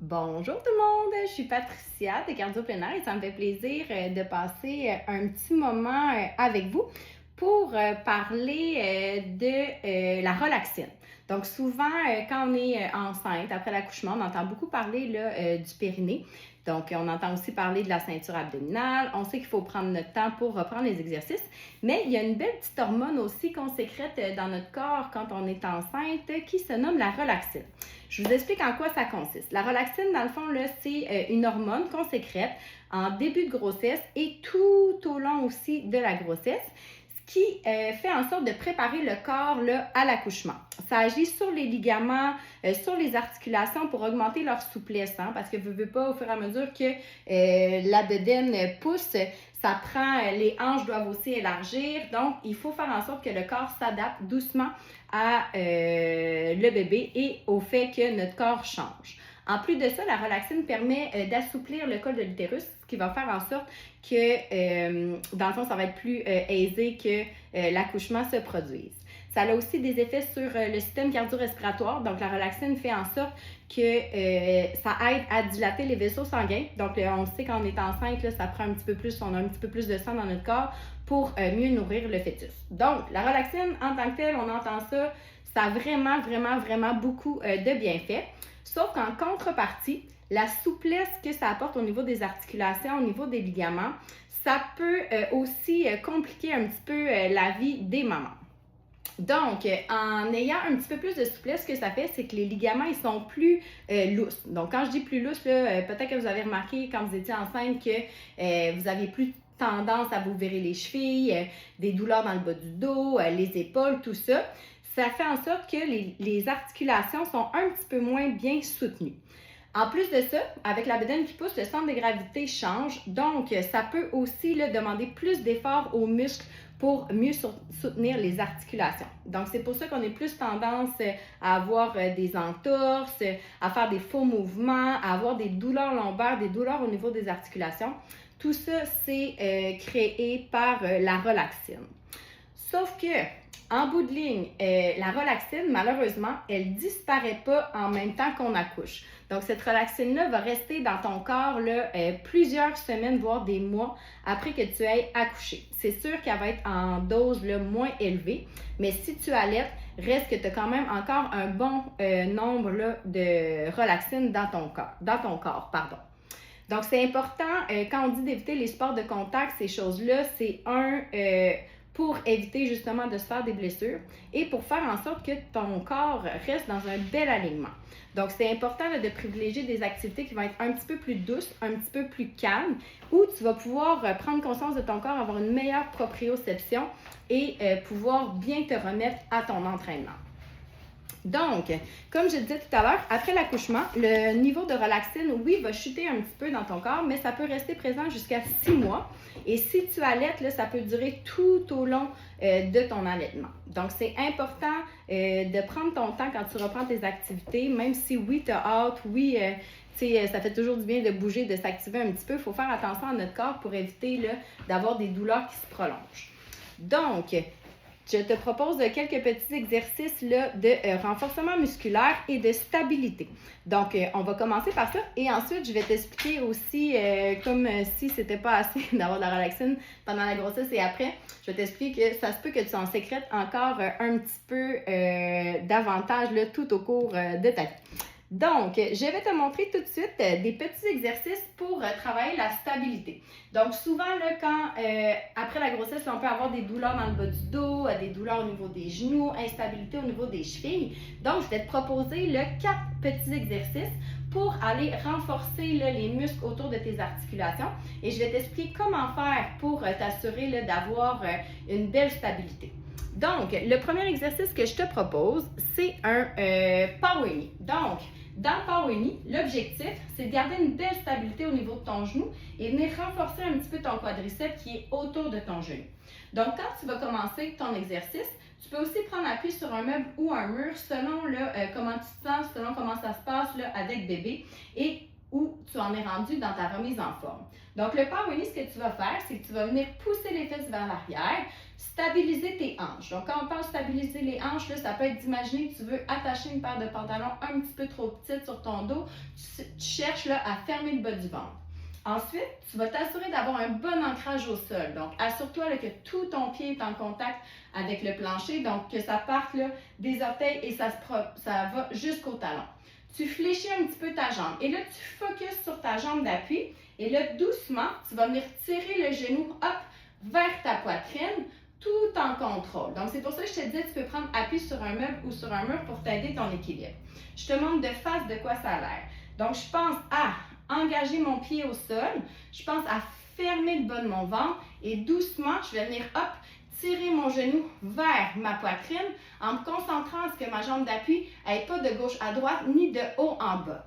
Bonjour tout le monde, je suis Patricia de Cardio Plein Air et ça me fait plaisir de passer un petit moment avec vous pour parler de la relaxine. Donc souvent, quand on est enceinte, après l'accouchement, on entend beaucoup parler là, du périnée. Donc, on entend aussi parler de la ceinture abdominale. On sait qu'il faut prendre notre temps pour reprendre les exercices. Mais il y a une belle petite hormone aussi qu'on sécrète dans notre corps quand on est enceinte qui se nomme la relaxine. Je vous explique en quoi ça consiste. La relaxine, dans le fond, là, c'est une hormone qu'on sécrète en début de grossesse et tout au long aussi de la grossesse, ce qui fait en sorte de préparer le corps là, à l'accouchement. Ça agit sur les ligaments, sur les articulations pour augmenter leur souplesse, hein, parce que vous ne voulez pas, au fur et à mesure que la bedaine pousse, ça prend, les hanches doivent aussi élargir, donc il faut faire en sorte que le corps s'adapte doucement à le bébé et au fait que notre corps change. En plus de ça, la relaxine permet d'assouplir le col de l'utérus, ce qui va faire en sorte que, dans le fond, ça va être plus aisé que l'accouchement se produise. Ça a aussi des effets sur le système cardio-respiratoire. Donc, la relaxine fait en sorte que ça aide à dilater les vaisseaux sanguins. Donc, on sait quand on est enceinte, là, ça prend un petit peu plus, on a un petit peu plus de sang dans notre corps pour mieux nourrir le fœtus. Donc, la relaxine, en tant que telle, on entend ça, ça a vraiment beaucoup de bienfaits. Sauf qu'en contrepartie, la souplesse que ça apporte au niveau des articulations, au niveau des ligaments, ça peut aussi compliquer un petit peu la vie des mamans. Donc, en ayant un petit peu plus de souplesse, ce que ça fait, c'est que les ligaments, ils sont plus lousses. Donc, quand je dis plus lousses, peut-être que vous avez remarqué quand vous étiez enceinte que vous aviez plus tendance à vous virer les chevilles, des douleurs dans le bas du dos, les épaules, tout ça. Ça fait en sorte que les articulations sont un petit peu moins bien soutenues. En plus de ça, avec la bedaine qui pousse, le centre de gravité change. Donc, ça peut aussi là, demander plus d'efforts aux muscles pour mieux soutenir les articulations. Donc, c'est pour ça qu'on a plus tendance à avoir des entorses, à faire des faux mouvements, à avoir des douleurs lombaires, des douleurs au niveau des articulations. Tout ça, c'est créé par la relaxine. Sauf que, en bout de ligne, la relaxine, malheureusement, elle ne disparaît pas en même temps qu'on accouche. Donc, cette relaxine-là va rester dans ton corps là, plusieurs semaines, voire des mois après que tu aies accouché. C'est sûr qu'elle va être en dose là, moins élevée, mais si tu allaites, reste que tu as quand même encore un bon nombre là, de relaxine dans ton corps. Donc, c'est important, quand on dit d'éviter les sports de contact, ces choses-là, c'est pour éviter justement de se faire des blessures et pour faire en sorte que ton corps reste dans un bel alignement. Donc, c'est important là, de privilégier des activités qui vont être un petit peu plus douces, un petit peu plus calmes, où tu vas pouvoir prendre conscience de ton corps, avoir une meilleure proprioception et pouvoir bien te remettre à ton entraînement. Donc, comme je le disais tout à l'heure, après l'accouchement, le niveau de relaxine, oui, va chuter un petit peu dans ton corps, mais ça peut rester présent jusqu'à 6 mois. Et si tu allaites, là, ça peut durer tout au long de ton allaitement. Donc, c'est important de prendre ton temps quand tu reprends tes activités, même si oui, tu as hâte, oui, ça fait toujours du bien de bouger, de s'activer un petit peu. Il faut faire attention à notre corps pour éviter là, d'avoir des douleurs qui se prolongent. Donc, je te propose quelques petits exercices là, de renforcement musculaire et de stabilité. Donc, on va commencer par ça et ensuite, je vais t'expliquer aussi, comme si c'était pas assez d'avoir de la relaxine pendant la grossesse et après, je vais t'expliquer que ça se peut que tu en sécrètes encore un petit peu davantage là, tout au cours de ta vie. Donc, je vais te montrer tout de suite des petits exercices pour travailler la stabilité. Donc, souvent, là, quand après la grossesse, on peut avoir des douleurs dans le bas du dos, des douleurs au niveau des genoux, instabilité au niveau des chevilles. Donc, je vais te proposer là, 4 petits exercices pour aller renforcer là, les muscles autour de tes articulations. Et je vais t'expliquer comment faire pour t'assurer là, d'avoir une belle stabilité. Donc, le premier exercice que je te propose, c'est un Power Knee. Donc, dans le Power Knee, l'objectif, c'est de garder une belle stabilité au niveau de ton genou et venir renforcer un petit peu ton quadriceps qui est autour de ton genou. Donc, quand tu vas commencer ton exercice, tu peux aussi prendre appui sur un meuble ou un mur selon là, comment tu te sens, selon comment ça se passe là, avec bébé et où tu en es rendu dans ta remise en forme. Donc, le power knee, ce que tu vas faire, c'est que tu vas venir pousser les fesses vers l'arrière, stabiliser tes hanches. Donc, quand on parle de stabiliser les hanches, là, ça peut être d'imaginer que tu veux attacher une paire de pantalons un petit peu trop petite sur ton dos. Tu cherches là, à fermer le bas du ventre. Ensuite, tu vas t'assurer d'avoir un bon ancrage au sol. Donc, assure-toi là, que tout ton pied est en contact avec le plancher, donc que ça parte là, des orteils et ça va jusqu'au talon. Tu fléchis un petit peu ta jambe et là, tu focuses sur ta jambe d'appui et là, doucement, tu vas venir tirer le genou hop, vers ta poitrine tout en contrôle. Donc, c'est pour ça que je te disais, tu peux prendre appui sur un meuble ou sur un mur pour t'aider ton équilibre. Je te montre de face de quoi ça a l'air. Donc, je pense à engager mon pied au sol, je pense à fermer le bas de mon ventre et doucement, je vais venir hop, tirer mon genou vers ma poitrine en me concentrant à ce que ma jambe d'appui n'aille pas de gauche à droite ni de haut en bas.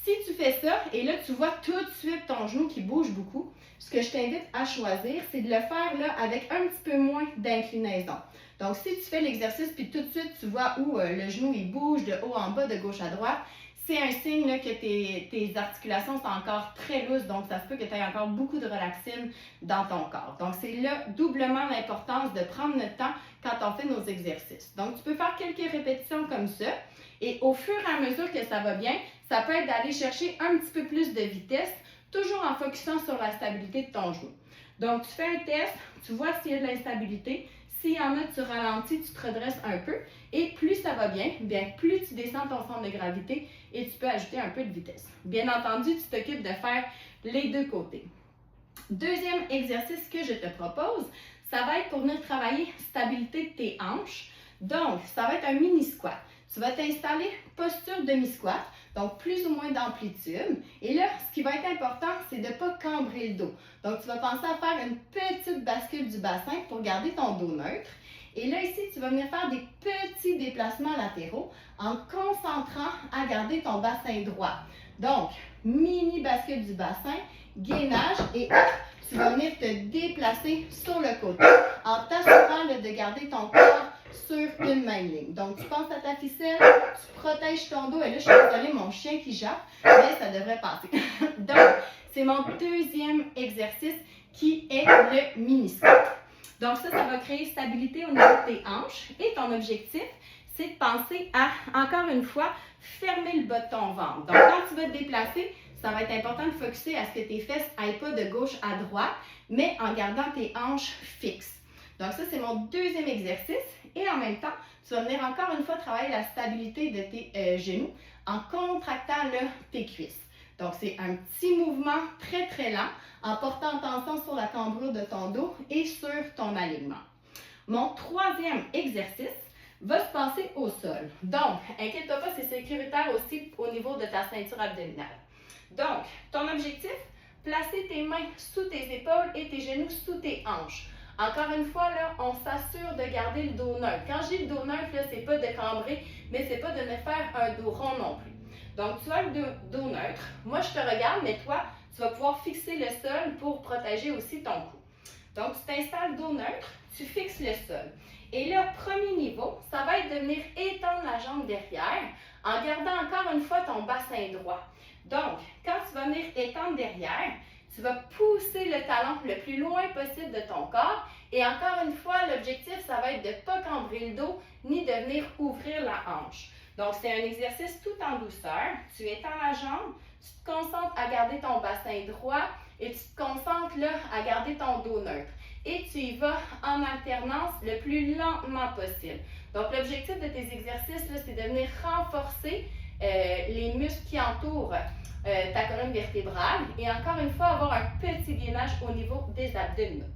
Si tu fais ça, et là tu vois tout de suite ton genou qui bouge beaucoup, ce que je t'invite à choisir, c'est de le faire là avec un petit peu moins d'inclinaison. Donc si tu fais l'exercice puis tout de suite tu vois où le genou il bouge de haut en bas, de gauche à droite, c'est un signe là, que tes articulations sont encore très lousses, donc ça se peut que tu aies encore beaucoup de relaxine dans ton corps. Donc c'est là doublement l'importance de prendre le temps quand on fait nos exercices. Donc tu peux faire quelques répétitions comme ça et au fur et à mesure que ça va bien, ça peut être d'aller chercher un petit peu plus de vitesse, toujours en focusant sur la stabilité de ton genou. Donc tu fais un test, tu vois s'il y a de l'instabilité. S'il y en a, tu ralentis, tu te redresses un peu. Et plus ça va bien, plus tu descends ton centre de gravité et tu peux ajouter un peu de vitesse. Bien entendu, tu t'occupes de faire les deux côtés. Deuxième exercice que je te propose, ça va être pour venir travailler stabilité de tes hanches. Donc, ça va être un mini squat. Tu vas t'installer posture demi-squat, donc plus ou moins d'amplitude. Et là, ce qui va être important, c'est de ne pas cambrer le dos. Donc, tu vas penser à faire une petite bascule du bassin pour garder ton dos neutre. Et là, ici, tu vas venir faire des petits déplacements latéraux en te concentrant à garder ton bassin droit. Donc, mini bascule du bassin, gainage et hop, tu vas venir te déplacer sur le côté en t'assurant de garder ton corps sur une même ligne. Donc, tu penses à ta ficelle, tu protèges ton dos. Et là, je suis désolée, mon chien qui jappe, mais ça devrait passer. Donc, c'est mon deuxième exercice qui est le mini squat. Donc, ça va créer stabilité au niveau de tes hanches. Et ton objectif, c'est de penser à, encore une fois, fermer le bas de ton ventre. Donc, quand tu vas te déplacer, ça va être important de focusser à ce que tes fesses n'aillent pas de gauche à droite, mais en gardant tes hanches fixes. Donc, ça, c'est mon deuxième exercice. Et en même temps, tu vas venir encore une fois travailler la stabilité de tes genoux en contractant là, tes cuisses. Donc, c'est un petit mouvement très, très lent en portant attention sur la cambrure de ton dos et sur ton alignement. Mon troisième exercice va se passer au sol. Donc, inquiète-toi pas, c'est sécuritaire aussi au niveau de ta ceinture abdominale. Donc, ton objectif, placer tes mains sous tes épaules et tes genoux sous tes hanches. Encore une fois, là, on s'assure de garder le dos neutre. Quand je dis le dos neutre, là, c'est pas de cambrer, mais c'est pas de me faire un dos rond non plus. Donc, tu as le dos neutre. Moi, je te regarde, mais toi, tu vas pouvoir fixer le sol pour protéger aussi ton cou. Donc, tu t'installes dos neutre, tu fixes le sol. Et là, premier niveau, ça va être de venir étendre la jambe derrière en gardant encore une fois ton bassin droit. Donc, quand tu vas venir étendre derrière, tu vas pousser le talon le plus loin possible de ton corps. Et encore une fois, l'objectif, ça va être de ne pas cambrer le dos ni de venir ouvrir la hanche. Donc, c'est un exercice tout en douceur. Tu étends la jambe, tu te concentres à garder ton bassin droit et tu te concentres là à garder ton dos neutre. Et tu y vas en alternance le plus lentement possible. Donc, l'objectif de tes exercices, c'est de venir renforcer les muscles qui entourent ta colonne vertébrale et encore une fois avoir un petit gainage au niveau des abdominaux.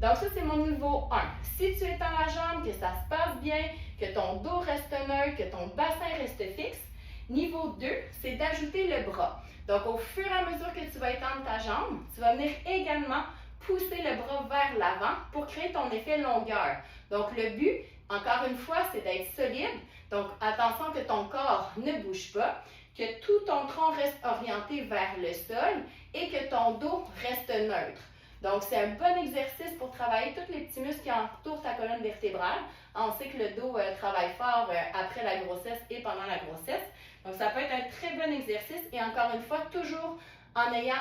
Donc ça, c'est mon niveau 1. Si tu étends la jambe, que ça se passe bien, que ton dos reste neutre, que ton bassin reste fixe. Niveau 2, c'est d'ajouter le bras. Donc au fur et à mesure que tu vas étendre ta jambe, tu vas venir également pousser le bras vers l'avant pour créer ton effet longueur. Donc le but, encore une fois, c'est d'être solide. Donc attention que ton corps ne bouge pas, que tout ton tronc reste orienté vers le sol et que ton dos reste neutre. Donc, c'est un bon exercice pour travailler tous les petits muscles qui entourent ta colonne vertébrale. On sait que le dos travaille fort après la grossesse et pendant la grossesse. Donc, ça peut être un très bon exercice et encore une fois, toujours en ayant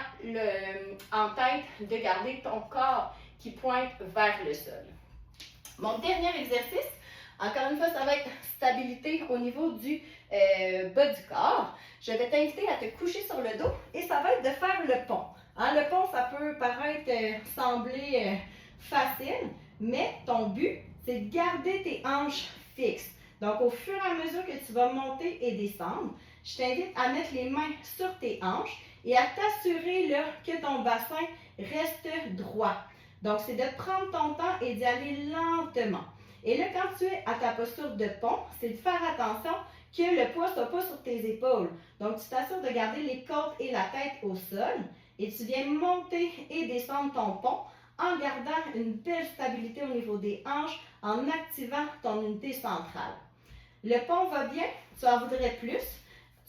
en tête de garder ton corps qui pointe vers le sol. Mon dernier exercice, encore une fois, ça va être stabilité au niveau du bas du corps. Je vais t'inviter à te coucher sur le dos et ça va être de faire le pont. Hein, le pont, ça peut paraître, sembler facile, mais ton but, c'est de garder tes hanches fixes. Donc, au fur et à mesure que tu vas monter et descendre, je t'invite à mettre les mains sur tes hanches et à t'assurer là, que ton bassin reste droit. Donc, c'est de prendre ton temps et d'y aller lentement. Et là, quand tu es à ta posture de pont, c'est de faire attention que le poids ne soit pas sur tes épaules. Donc, tu t'assures de garder les côtes et la tête au sol et tu viens monter et descendre ton pont en gardant une belle stabilité au niveau des hanches, en activant ton unité centrale. Le pont va bien, tu en voudrais plus,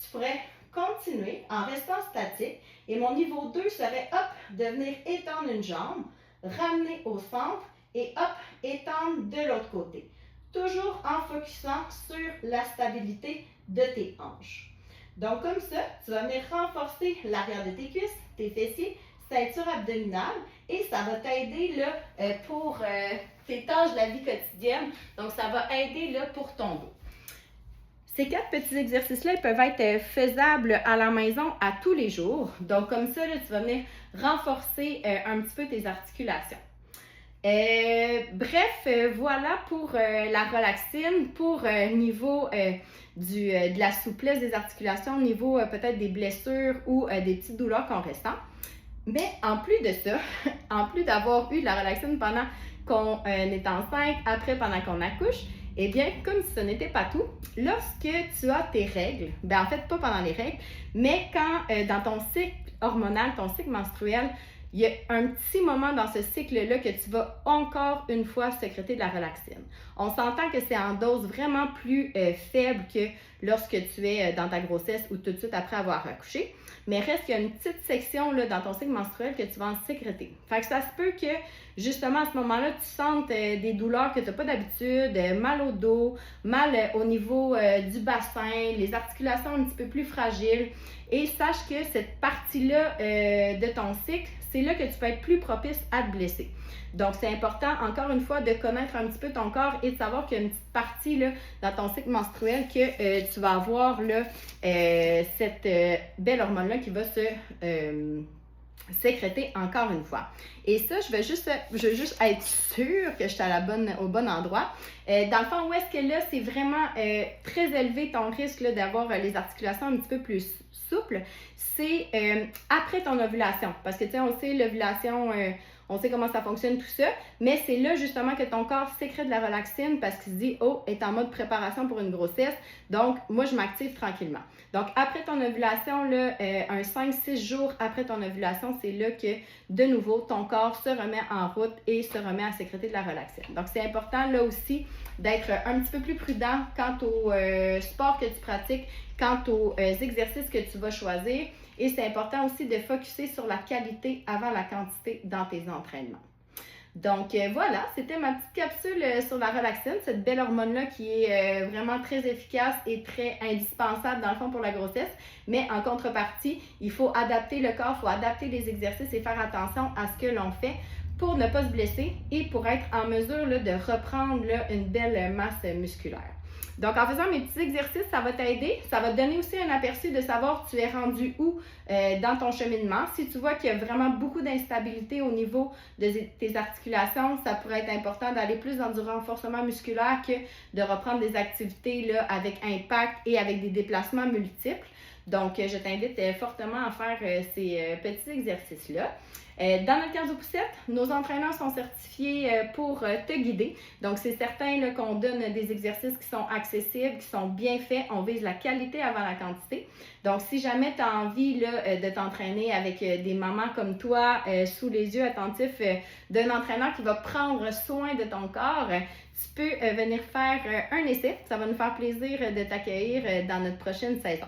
tu pourrais continuer en restant statique et mon niveau 2 serait, hop, de venir étendre une jambe, ramener au centre et hop, étendre de l'autre côté. Toujours en focusant sur la stabilité de tes hanches. Donc comme ça, tu vas venir renforcer l'arrière de tes cuisses, tes fessiers, ceinture abdominale et ça va t'aider là, pour tes tâches de la vie quotidienne. Donc ça va aider là, pour ton dos. Ces 4 petits exercices-là ils peuvent être faisables à la maison à tous les jours. Donc comme ça, là, tu vas venir renforcer un petit peu tes articulations. Voilà pour la relaxine, pour niveau de la souplesse des articulations, au niveau peut-être des blessures ou des petites douleurs qu'on ressent. Mais en plus de ça, en plus d'avoir eu de la relaxine pendant qu'on est enceinte, après pendant qu'on accouche, eh bien, comme si ce n'était pas tout, lorsque tu as tes règles, en fait pas pendant les règles, mais quand dans ton cycle hormonal, ton cycle menstruel, il y a un petit moment dans ce cycle-là que tu vas encore une fois sécréter de la relaxine. On s'entend que c'est en dose vraiment plus faible que lorsque tu es dans ta grossesse ou tout de suite après avoir accouché. Mais reste qu'il y a une petite section là, dans ton cycle menstruel que tu vas en sécréter. Fait que ça se peut que justement à ce moment-là, tu sentes des douleurs que tu n'as pas d'habitude, mal au dos, mal au niveau du bassin, les articulations un petit peu plus fragiles. Et sache que cette partie-là de ton cycle, c'est là que tu peux être plus propice à te blesser. Donc, c'est important, encore une fois, de connaître un petit peu ton corps et de savoir qu'il y a une petite partie là, dans ton cycle menstruel que tu vas avoir là, cette belle hormone-là qui va se sécréter encore une fois. Et ça, je veux juste être sûre que je suis au bon endroit. Dans le fond, où est-ce que là, c'est vraiment très élevé ton risque là, d'avoir les articulations un petit peu plus souples, c'est après ton ovulation. Parce que, tu sais, on sait, l'ovulation, on sait comment ça fonctionne, tout ça, mais c'est là justement que ton corps sécrète de la relaxine parce qu'il se dit, oh, est en mode préparation pour une grossesse, donc moi, je m'active tranquillement. Donc, après ton ovulation, là, un 5-6 jours après ton ovulation, c'est là que, de nouveau, ton corps se remet en route et se remet à sécréter de la relaxine. Donc, c'est important, là aussi, d'être un petit peu plus prudent quant au sport que tu pratiques, quant aux exercices que tu vas choisir. Et c'est important aussi de focusser sur la qualité avant la quantité dans tes entraînements. Donc voilà, c'était ma petite capsule sur la relaxine, cette belle hormone-là qui est vraiment très efficace et très indispensable dans le fond pour la grossesse. Mais en contrepartie, il faut adapter le corps, il faut adapter les exercices et faire attention à ce que l'on fait pour ne pas se blesser et pour être en mesure là, de reprendre là, une belle masse musculaire. Donc, en faisant mes petits exercices, ça va t'aider. Ça va te donner aussi un aperçu de savoir tu es rendu où dans ton cheminement. Si tu vois qu'il y a vraiment beaucoup d'instabilité au niveau de tes articulations, ça pourrait être important d'aller plus dans du renforcement musculaire que de reprendre des activités là, avec impact et avec des déplacements multiples. Donc, je t'invite fortement à faire ces petits exercices-là. Dans notre cardio poussette, nos entraîneurs sont certifiés pour te guider. Donc, c'est certain là, qu'on donne des exercices qui sont accessibles, qui sont bien faits. On vise la qualité avant la quantité. Donc, si jamais tu as envie là, de t'entraîner avec des mamans comme toi, sous les yeux attentifs d'un entraîneur qui va prendre soin de ton corps, tu peux venir faire un essai. Ça va nous faire plaisir de t'accueillir dans notre prochaine saison.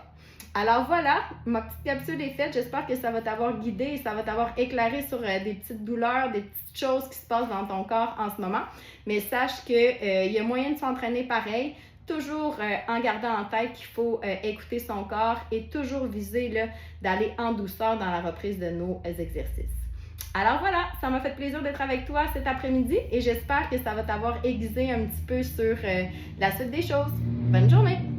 Alors voilà, ma petite capsule est faite. J'espère que ça va t'avoir guidé et ça va t'avoir éclairé sur des petites douleurs, des petites choses qui se passent dans ton corps en ce moment. Mais sache qu'il y a moyen de s'entraîner pareil, toujours en gardant en tête qu'il faut écouter son corps et toujours viser d'aller en douceur dans la reprise de nos exercices. Alors voilà, ça m'a fait plaisir d'être avec toi cet après-midi et j'espère que ça va t'avoir aiguisé un petit peu sur la suite des choses. Bonne journée!